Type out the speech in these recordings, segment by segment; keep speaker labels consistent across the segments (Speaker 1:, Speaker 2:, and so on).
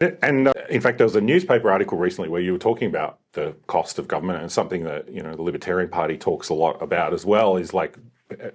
Speaker 1: And in fact, there was a newspaper article recently where you were talking about the cost of government, and something that, the Libertarian Party talks a lot about as well is like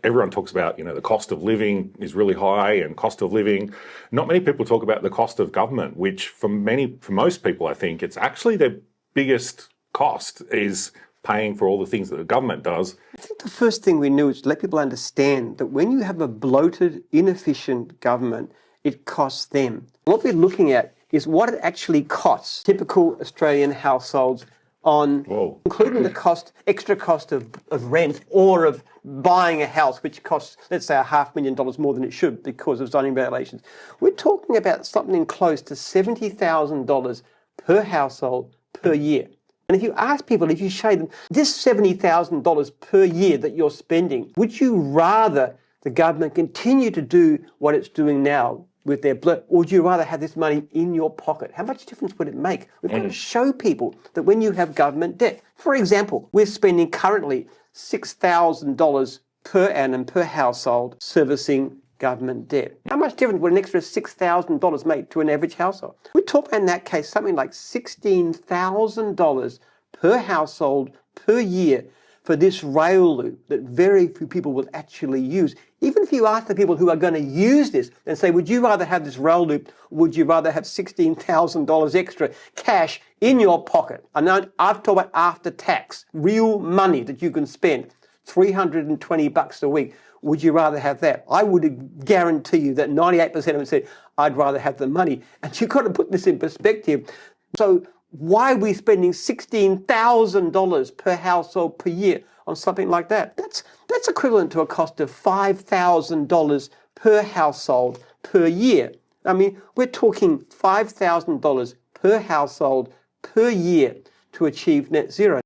Speaker 1: everyone talks about, the cost of living is really high and cost of living. Not many people talk about the cost of government, which for most people, I think it's actually their biggest cost is paying for all the things that the government does.
Speaker 2: I think the first thing we do is to let people understand that when you have a bloated, inefficient government, it costs them. What we're looking at is what it actually costs typical Australian households including the extra cost of rent or of buying a house, which costs, let's say, $500,000 more than it should because of zoning regulations. We're talking about something close to $70,000 per household per year. And if you ask people, if you show them this $70,000 per year that you're spending, would you rather the government continue to do what it's doing now with their blood, or would you rather have this money in your pocket? How much difference would it make? We've got to show people that when you have government debt, for example, we're spending currently $6,000 per annum per household servicing government debt. How much difference would an extra $6,000 make to an average household? We're talking in that case something like $16,000 per household per year for this rail loop that very few people will actually use. Even if you ask the people who are going to use this and say, would you rather have this rail loop, or would you rather have $16,000 extra cash in your pocket? And now I've talked about after tax, real money that you can spend, $320 a week. Would you rather have that? I would guarantee you that 98% of them said, I'd rather have the money. And you've got to put this in perspective. So why are we spending $16,000 per household per year on something like that? That's equivalent to a cost of $5,000 per household per year. I mean, we're talking $5,000 per household per year to achieve net zero.